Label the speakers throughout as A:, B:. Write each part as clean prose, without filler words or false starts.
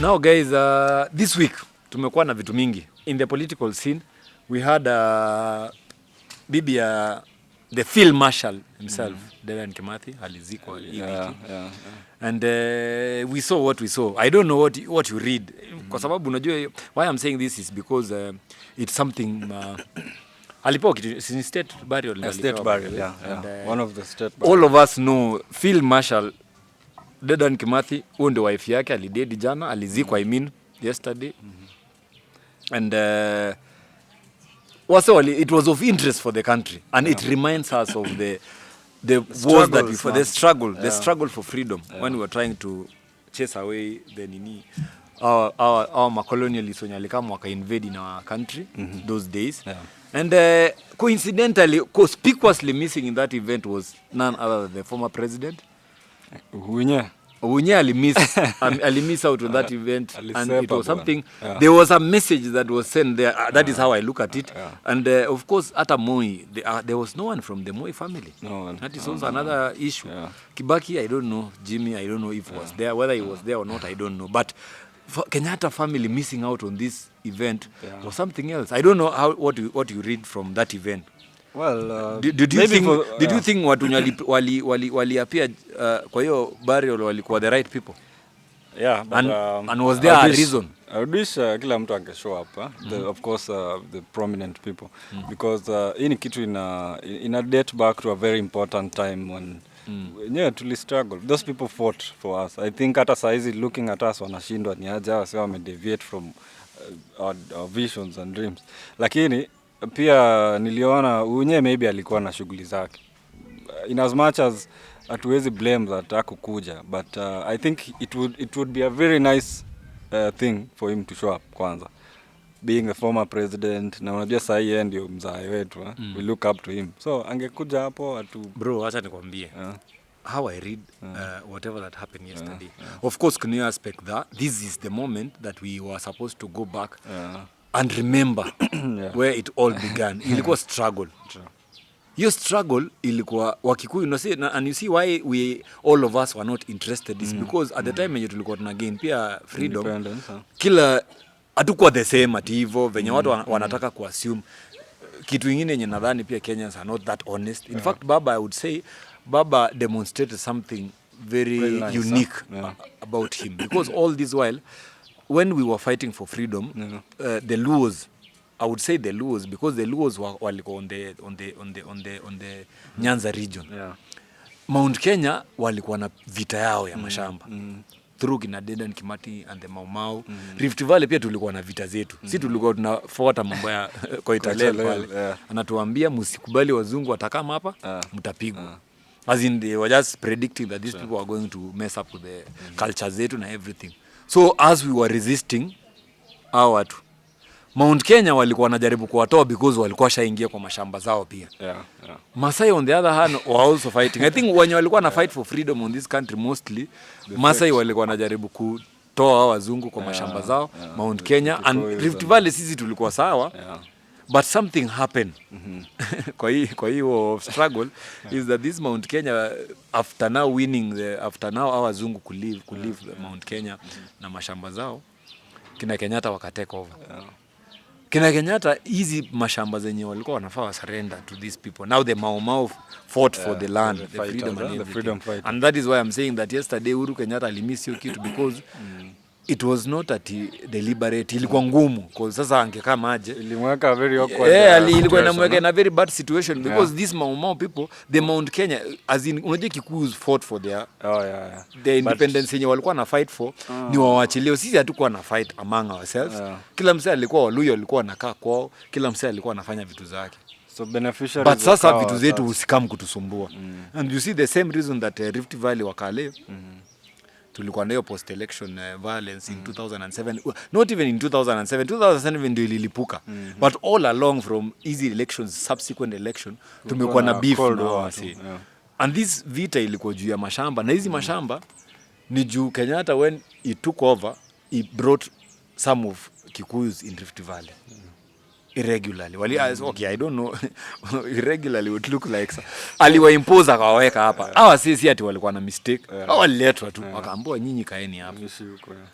A: Now guys, this week tumekuwa na vitu mingi in the political scene. We had bibi ya the field marshal himself, Dedan Kimathi, alizikwa hii wiki. And we saw what we saw. I don't know what you read. Kwa sababu unajua why I'm saying this is because it's something alipo kitu state burial.
B: One of the state burial.
A: All of us know field marshal Dedan Kimathi, huyo ndio wife yake, alidedi jana, alizikwa yesterday. And it was of interest for the country, and it reminds us of the wars that we for the struggle for freedom, when we were trying to chase away the our colonialists when alikama waka invade in our country those days. And coincidentally, conspicuously missing in that event was none other than the former president. Uhuru alimiss out on that event, and it was something. There was a message that was sent there. That is how I look at it. And of course, at a Moi, there was no one from the Moi family. That is also another issue. Kibaki, I don't know. Jimmy, I don't know if he was there. Whether he was there or not, I don't know. But Kenyatta family missing out on this event was something else. I don't know what you read from that event.
B: Well,
A: did you think watu wali appear kwa hiyo burial walikuwa the right people?
B: Yeah, but,
A: and was there a reason?
B: I wish kila mtu ange show up, of course the prominent people, because hii ni kitu ina date back to a very important time when to struggle. Those people fought for us. I think hata saizi looking at us wanashindwa ni aje wao wamedeviate from our visions and dreams. Lakini pia niliona unye maybe alikuwa na shughuli zake. In as much as hatuwezi blame that hakukuja, but I think it would be a very nice thing for him to show up kwanza. Being a former president, na unajua sasa yeye ndio mzae wetu, we look up to him. So angekuja hapo
A: bro, acha nikwambie. How I read whatever that happened yesterday. Of course, can you aspect that this is the moment that we were supposed to go back and remember where it all began. Ilikuwa struggle. Your struggle ilikuwa Wakikuyu, and you see why all of us were not interested is because at the time when tulikuwa tuna gain pia freedom, kila hatukuwa the same ati hivyo venye watu wanataka kuassume kitu kingine yenye nadhani pia Kenyans are not that honest. In fact, Baba, I would say Baba demonstrated something very nice, unique about him, because all this while when we were fighting for freedom, the Luos, I would say the Luos, because the Luos were on the Nyanza region. Mount Kenya walikuwa na vita yao ya mashamba. Through kina Dedan Kimathi and the Mau Mau. Rift Valley pia tulikuwa na vita zetu. Si tulikuwa tunafuata mambo ya Koitalel pale. Anatuambia msikubali wazungu watakama hapa, mtapigwa. As in, they were just predicting that these people are going to mess up with the culture zetu and everything. So as we were resisting hao watu, Mount Kenya walikuwa wanajaribu kuwatoa because walikuwa shaingia kwa mashamba zao pia. Masai on the other hand were also fighting. I think when walikuwa na fight for freedom on this country mostly, Masai walikuwa wanajaribu kutoa wazungu kwa mashamba zao, Mount Kenya and Rift Valley sisi tulikuwa sawa. But something happened. Kwa hiyo struggle is that this Mount Kenya, after now our wazungu could leave Mount Kenya na mashamba zao, kina Kenyatta wakatake over. Kina Kenyatta hizi mashamba zenye walikuwa wanafaa wa surrender to these people. Now the Mau Mau fought for the land, the freedom and everything. And that is why I'm saying that yesterday Uhuru Kenyatta alimiss hiyo kitu because it was not deliberate. Ilikuwa ngumu kwa sasa angekaa maje.
B: Ilimweka very awkward.
A: Ilikuwa inamweka in a very bad situation because these Mau Mau people, the Mount Kenya, as in unajua Kikuyu fought for their the independence yenye walikuwa na fight for, ni wawachilie. Sisi hatukuwa na fight among ourselves. Kila msee alikuwa Waluya, alikuwa anakaa kwao, kila msee alikuwa anafanya vitu zake.
B: So beneficiaries,
A: but sasa vitu zetu usikam kutusumbua. And you see the same reason that Rift Valley wakale tulikuwa nayo post election violence in 2007, not even in 2007 ndio ililipuka, but all along from easy elections, subsequent election tumekuwa na beef now. And this vita ilikuwa juu ya mashamba, na hizi mashamba ni juu Kenyatta when he took over, he brought some of Kikuyus in Rift Valley. irregularly. Okay, I don't know. Irregularly would look like aliwaimpose akawaweka hapa. Hawa sisi ati walikuwa na mistake. Hawa waliletwa tu wakaambiwa nyinyi kaeni hapa.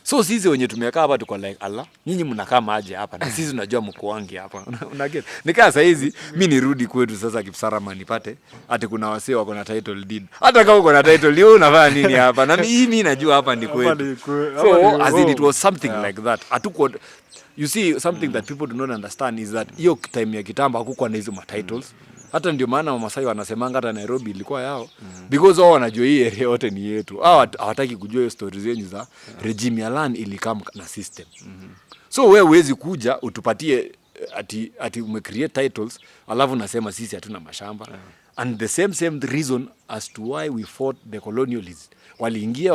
A: So sisi wenye tumekaa hapa tuko like Allah, nyinyi mnakaa maji hapa na sisi tunajua mko wangi hapa. Unaget. Nikaa saa hizi mimi nirudi kwetu sasa Kipsarama nipate ati kuna wasee wako na title deed. Hata kama uko na title deed unafanya nini hapa? Na mimi najua hapa ni kwetu. So as it was something like that. Hatuko. You see, something that people do not understand is that hiyo time ya kitambo hakukuwa na hizo titles. Hata ndio maana Wamasai wanasemanga hata Nairobi ilikuwa yao. Because wao wanajua hii area yote ni yetu. Hawataki kujua hiyo stories zenyu za regime ya land ilikam na system. So wewe huwezi kuja utupatie ati umecreate titles alafu nasema sisi hatuna mashamba. And the same reason as to why we fought the colonialists. Waliingia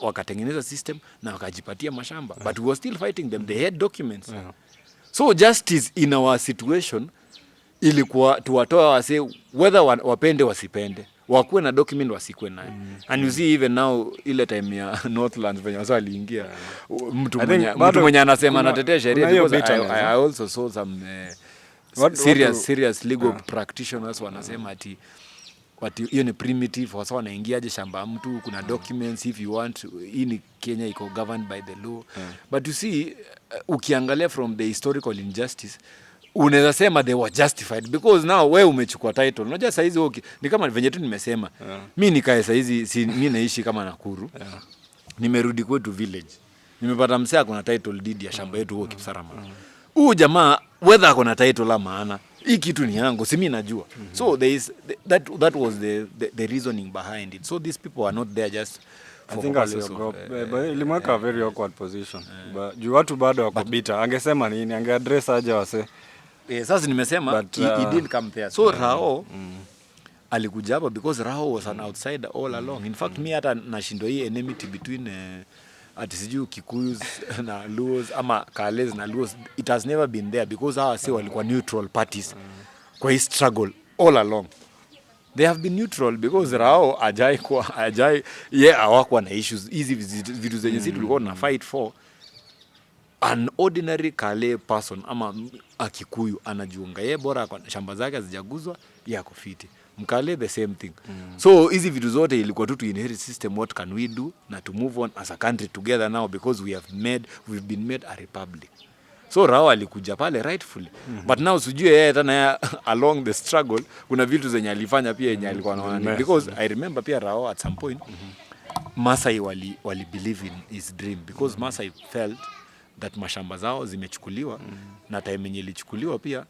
A: wakatengeneza system na wakajipatia mashamba. But we were still fighting them. They had documents. So justice in our situation ilikuwa tuwatoa wase whether wapende wasipende. Wakuwe na document wasikwe nayo. And you see even now ile time ya Northlands venye wasa waliingia. Mtu mwenye anasema anatetea sheria because I also saw some serious legal practitioners wanasema ati hiyo ni primitive, wasa wanaingiaje shamba mtu, kuna documents if you want, hii ni Kenya iko governed by the law. But you see, ukiangalia from the historical injustice, unaweza sema they were justified because now wewe umechukua title. Unajua saa hizi ni kama venye tu nimesema. Mimi nikae saa hizi mimi naishi kama Nakuru. Nimerudi kwetu village. Nimepata msee ako na title deed ya shamba yetu huko Kipsarama. Huyu jamaa whether ako na title la maana, hii kitu ni yangu, si mimi najua. So there is that was the reasoning behind it. So these people are not there just
B: I think ilimweka a very awkward position. But juu watu bado wako bitter. Angesema nini? Angeaddress aje wase.
A: Sasa nimesema he didn't come there. So Rao alikuja hapa because Rao was an outsider all along. In fact me hata nashindwa hii enmity between ati sijui Kikuyus na Luos ama Kales na Luos, it has never been there because hawa si walikuwa neutral parties kwa hii struggle all along. They have been neutral because Rao ajai hawakuwa na issues hizi vitu zenye sisi tulikuwa na fight for. An ordinary Kale person ama Akikuyu anajiunga yeye bora kwa shamba zake hazijaguzwa yako fiti. Mkale the same thing. So hizi vitu zote ilikuwa tu inherit system, what can we do na to move on as a country together now because we've been made a republic. So Rao alikuja pale rightfully. But now sijue yeye tena along the struggle kuna vitu zenye alifanya pia yenye alikuwa anaona because I remember pia Rao at some point Masai wali believe in his dream because Masai felt that mashamba zao zimechukuliwa na time yenye ilichukuliwa pia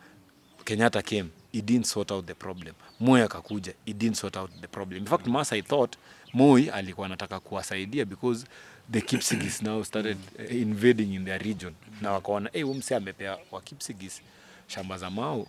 A: Kenyatta came, he didn't sort out the problem. Moi akakuja, he didn't sort out the problem. In fact, Masai thought Moi alikuwa anataka kuwasaidia because the Kipsigis now started invading in their region. Na wakaona, mse amepea wa Kipsigis shamba za Mau,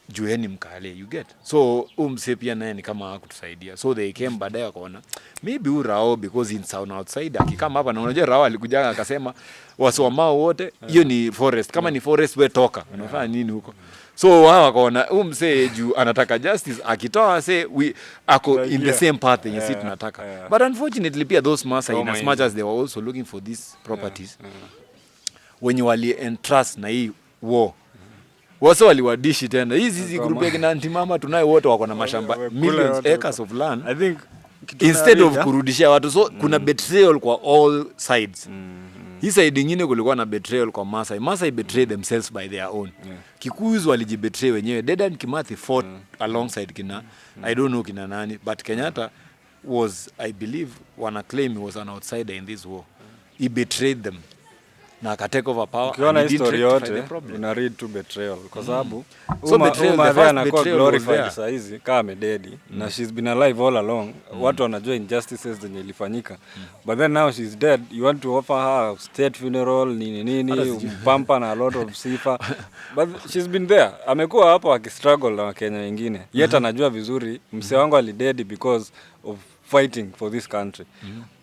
A: jueni Mkale, you get. So mse pia naye ni kama hakutusaidia. So they came baadaye wakaona maybe Rao because in sound outside akikama hapa na unajua Rao alikuja akasema watu wa Mau wote hiyo ni forest, kama ni forest we toka, unafanya nini huko? So wao wakaona mse juu anataka justice akitoa say ako in the same path yenye sisi tunataka. But unfortunately pia those Masai in as much as they were also looking for these properties when wali entrust na hii war wasa waliwadishi tena hizi group ya kina anti-mama tunayo wote wako na mashamba millions acres of land.
B: I think
A: instead of kurudishia watu, so kuna betrayal kwa all sides. Hii side nyingine kulikuwa na betrayal kwa Masai betrayed themselves by their own. Kikuyus walijibetray wenyewe. Dedan Kimathi fought alongside kina I don't know kina nani, but Kenyatta was, I believe, wana claim he was an outsider in this war. He betrayed them na akatake over power.
B: Ukiona history yote una read to betrayal kwa sababu
A: so betrayal
B: anakuwa glorified saa hizi kama amededi na she's been alive all along. Watu wanajua injustices zenye ilifanyika but then now she's dead, you want to offer her state funeral nini pampa na a lot of sifa but she's been there, amekuwa hapo akistruggle na Wakenya wengine yet anajua vizuri mse wangu alidedi because of fighting for this country.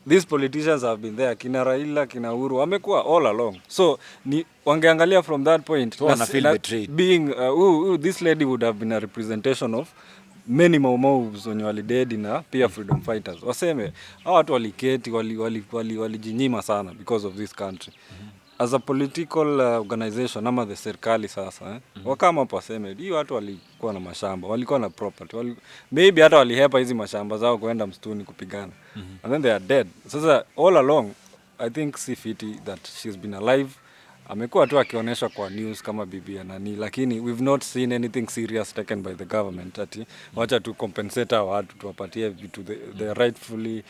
B: These politicians have been there, kina Raila, kina Uhuru, wamekuwa all along. So ni wangeangalia from that point,
A: so feel betrayed.
B: Being this lady would have been a representation of many moves wenye walidedi na pia freedom fighters. Waseme hawa watu waliketi walijinyima sana because of this country. as a political organization ama the serikali sasa wakama hapo waseme hii watu walikuwa na mashamba, walikuwa na property, maybe hata walihepa hizi mashamba zao kuenda msituni kupigana and then they are dead. Sasa all along I think si fiti that she's been alive. Amekuwa tu akionyesha kwa news kama bibi ya nani, lakini we've not seen anything serious taken by the government ati wacha tu compensate watu tuwapatie vitu they rightfully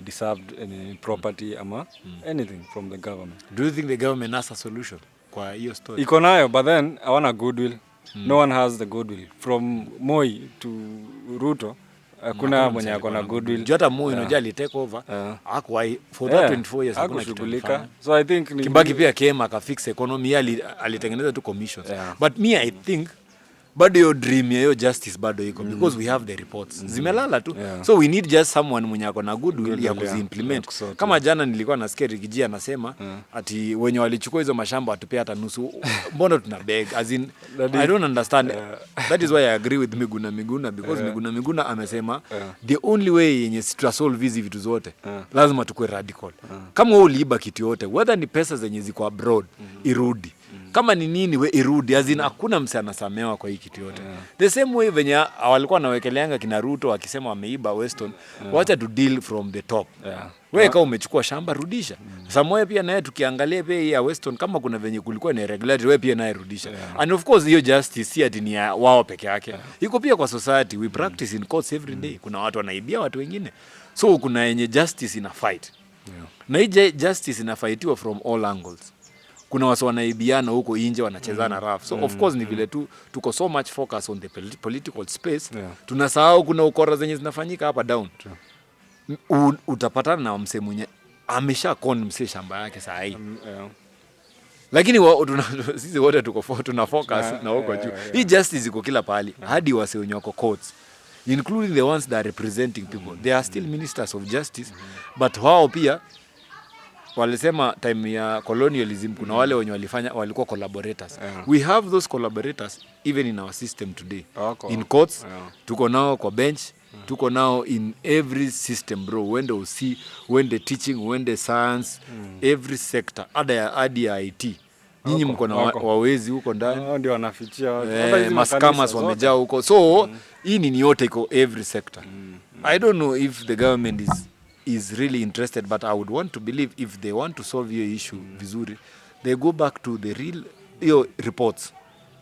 B: deserved property ama anything from the government.
A: Do you think the government has a solution kwa hiyo story?
B: Iko nayo, but then hawana goodwill. No one has the goodwill from Moi to Ruto. Kuna mwenye akona goodwill.
A: Hata Moi unajua ali take over hakuwa for 24 years hakuna
B: kushughulika. So I think
A: Kibaki pia came akafix economy, alitengeneza tu commissions. But me I think bado hiyo dream ya hiyo justice bado iko because we have the reports zimelala tu. So we need just someone mwenye akona goodwill ya kuziimplement. Kama jana nilikuwa nasikia Rigiji anasema ati wenye walichukua hizo mashamba watupea hata nusu. Mbona tuna beg as in I don't understand. That is why I agree with Miguna because Miguna amesema the only way yenye to solve hizi vitu zote lazima tukue radical. Kama wewe uliiba kitu yote, whether ni pesa zenye ziko abroad irudi, kama ni nini we irudi, as in hakuna mse anasamewa kwa hii kitu yote. The same way venye walikuwa nawekeleanga kina Ruto wakisema wameiba Weston, wacha to deal from the top. Wewe kama umechukua shamba rudisha. Samoe pia naye tukiangalia pia ya Weston kama kuna venye kulikuwa ni irregularity, wewe pia naye rudisha. And of course hiyo justice si ati ni ya wao peke yake. Iko pia kwa society, we practice in courts every day. Kuna watu wanaibia watu wengine. So kuna yenye justice ina fight. Na hii justice inafightiwa from all angles. Kuna watu wanaibiana huko nje wanachezana rough. So of course ni vile tu tuko so much focus on the political space. Tunasahau kuna ukora zenye zinafanyika hapa down. Utapatana na mse mwenye amesha con mse shamba yake saa hii. Lakini sisi wote tuna focus na huko juu. Hii justice iko kila pahali. Hadi wase wenye wako courts, including the ones that are representing people. They are still ministers of justice, but wao pia walisema time ya colonialism kuna wale wenye walikuwa collaborators. We have those collaborators even in our system today. In courts, tuko nao kwa bench, tuko nao in every system bro. Uende usi, uende teaching, uende science, every sector, hadi ya IT. Nyinyi mko na wawezi huko ndani.
B: Ndio wanafichia watu.
A: Maskamas wamejaa huko. So, hii ni yote iko every sector. I don't know if the government is really interested, but I would want to believe if they want to solve your issue vizuri, they go back to the real reports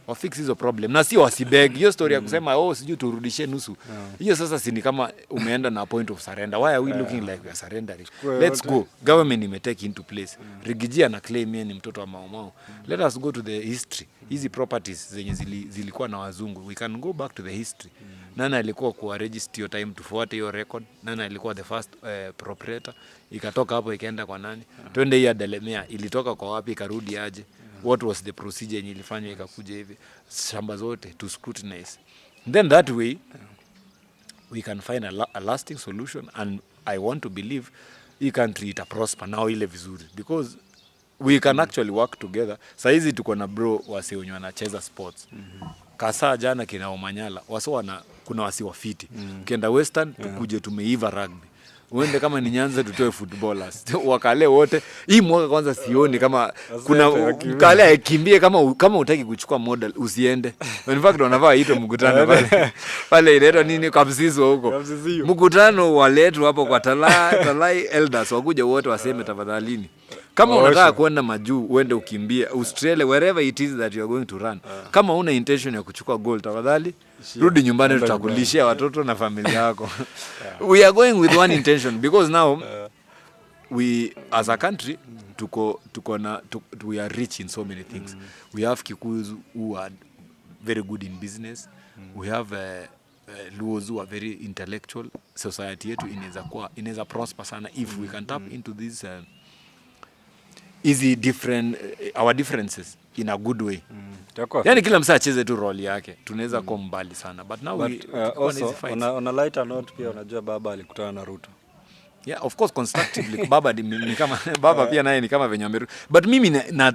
A: or fix hizo problem. Na si wasibeg hiyo story ya kusema sijui turudishe nusu. Hiyo sasa si ni kama umeenda na point of surrender. Why are we looking like we are surrendering? Let's go. Government imetake into place. Rigiji ana claim yeye ni mtoto wa Maumau. Let us go to the history. Hizi properties zenye zilikuwa na wazungu. We can go back to the history. Nani alikuwa kwa register hiyo time, tufuate hiyo record. Nani alikuwa the first proprietor, ikatoka hapo ikaenda kwa nani? Twende hii Delemea ilitoka kwa wapi ikarudi aje? What was the procedure yenye ilifanywa ikakuja hivi? Shamba zote to scrutinize. Then that way we can find a lasting solution, and I want to believe hii country ita prosper now ile vizuri because we can actually work together. Saizi tuko na bro wase wenye wanacheza sports. Kasa jana kina Omanyala kuna wasi wafiti. Ukienda Western tukuje tumeiva rugby. Uende kama ni Nyanza tutoe footballers. Wakale wote. Hii mwaka kwanza sioni kama kuna kale akimbie kama utaki kuchukua model usiende. In fact wanavaa ito mkutano pale. Pale inaitwa nini Kapsizo huko. Mkutano waletwa hapo kwa Talai elders wakuja wote waseme tafadhalini. Kama unataka kwenda majuu uende ukimbie Australia, wherever it is that you are going to run. Kama una intention ya kuchukua gold tafadhali rudi nyumbani, tutakulishia watoto na familia yako. We are going with one intention because now we as a country we are rich in so many things. We have Kikuyus who are very good in business. We have Luos who are very intellectual. Society yetu inaweza prosper sana if we can tap into these our differences in a good way. Yani kila msa acheze tu role yake. Tunaweza kuwa mbali sana. But now
B: also, on a lighter note pia unajua baba alikutana na Ruto.
A: Yeah, of course constructively. Baba ni kama baba pia naye ni kama venye ameru. But mimi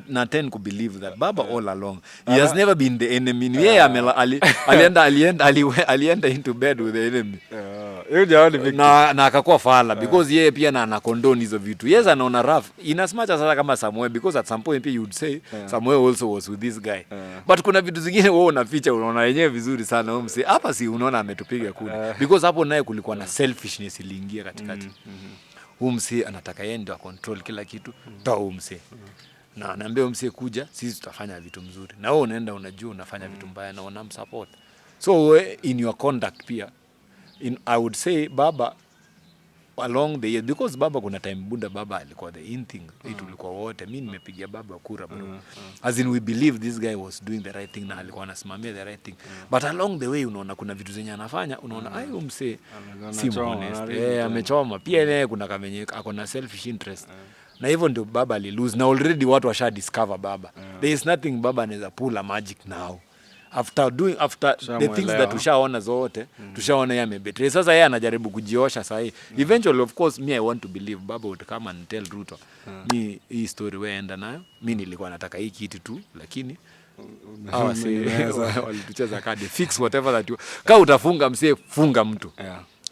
A: na tend to believe that baba all along he has never been the enemy. Yeye alienda into bed with the enemy.
B: Yeye jaoni victim.
A: Na akakuwa fala because yeye pia na anakondoni hizo vitu. Yes, anaona rough. In as much as hata kama Samuel, because at some point you would say Samuel also was with this guy. But kuna vitu zingine wewe unaficha, unaona yenyewe vizuri sana wewe mse. Hapa si unaona ametupiga kuni. Because hapo naye kulikuwa na selfishness iliingia katikati. Huyu mse anataka yeye ndio control kila kitu. Toa huyu mse. Na anaambia mse kuja, sisi tutafanya vitu mzuri. Na wewe unaenda unajua unafanya vitu mbaya na unamsupport. So in your conduct pia, I would say baba along the years, because baba kuna time bunda baba alikuwa the in thing, tulikuwa wote, mimi nimepigia baba kura bro. As in we believe this guy was doing the right thing na alikuwa anasimamia the right thing. But along the way unaona kuna vitu zenye anafanya, unaona ayo mse si honest. Amechoma. Pia yeye kuna kamenye akona selfish interest. Na hivyo ndio baba alilose na already watu washa discover baba. There is nothing baba anaweza pull a magic now. After the things that tushaona zote, tushaona yeye amebetray. Sasa yeye anajaribu kujiosha sasa hii. Eventually of course me I want to believe baba would come and tell Ruto. Me hii story wewe enda nayo. Mimi nilikuwa nataka hii kitu tu lakini walitucheza kadi. Fix whatever that you. Kama utafunga msie funga mtu.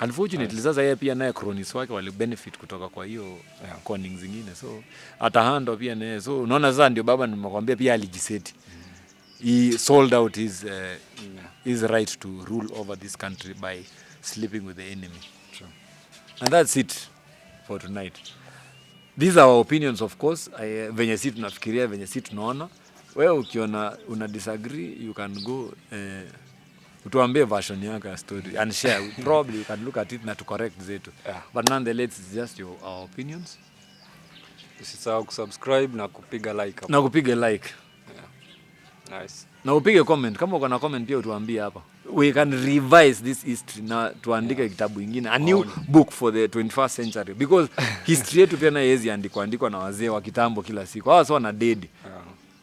A: Unfortunately sasa yeye pia naye cronies wake wali benefit kutoka kwa hiyo conning zingine. So atahando pia naye. So unaona sasa ndio baba nimekwambia pia alijiseti. He sold out his right to rule over this country by sleeping with the enemy. Sure. And that's it for tonight. These are our opinions, of course. Venye si tunafikiria, venye si tunaona. Wewe ukiona una disagree, you can go utuambie version yako ya story and share. Probably you can look at it na to correct zetu. But nonetheless, it's just our opinions.
B: Usisahau kusubscribe na kupiga like hapo.
A: Na kupiga like.
B: Nice.
A: Na upige comment kama uko na comment pia utuambie hapa. We can revise this history na tuandike kitabu kingine, a new book for the 21st century, because history yetu pia na yezi andikwa na wazee wa kitambo kila siku. Hawa sio na dead.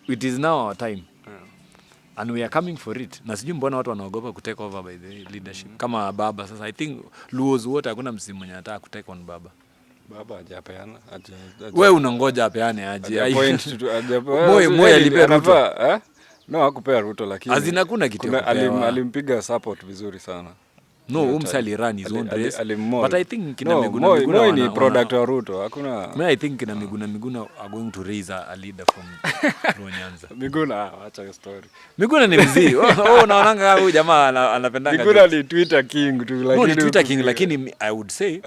A: It is now our time. And we are coming for it. Na sijui mbona watu wanaogopa kutake over by the leadership. Kama baba sasa I think Luos wote hakuna msimu mwenye anataka kutake on baba.
B: Baba hajapeana.
A: Wewe unangoja apeane aje.
B: Moyo alipea Ruto. No, hakupea Ruto lakini
A: azina kuna kitu
B: alimpiga support vizuri sana.
A: No, umsali run his own race. But I think kina
B: Miguna ni product wa Ruto. Hakuna.
A: I think kina Miguna are going to raise a leader from Nyanza.
B: Miguna acha hiyo story.
A: Miguna ni mzee. Unaonanga huyu jamaa anapendanga.
B: Miguna ni Twitter king tu
A: lakini ni Twitter king lakini I would say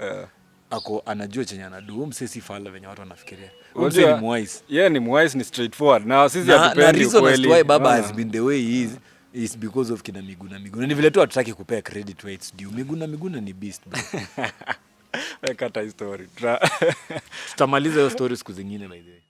A: ako anajua chenye anadu. Msesi fala venye watu wanafikiria. Msesi ni mwise.
B: Yeah, ni mwise, ni straightforward. Na sisi hatupendi ukweli.
A: Na reason why baba has been the way he is because of kina Miguna. Ni vile tu hatutaki kupea credit where it's due. Miguna ni beast bro.
B: Kata story.
A: Tutamaliza hiyo story siku zingine by the way.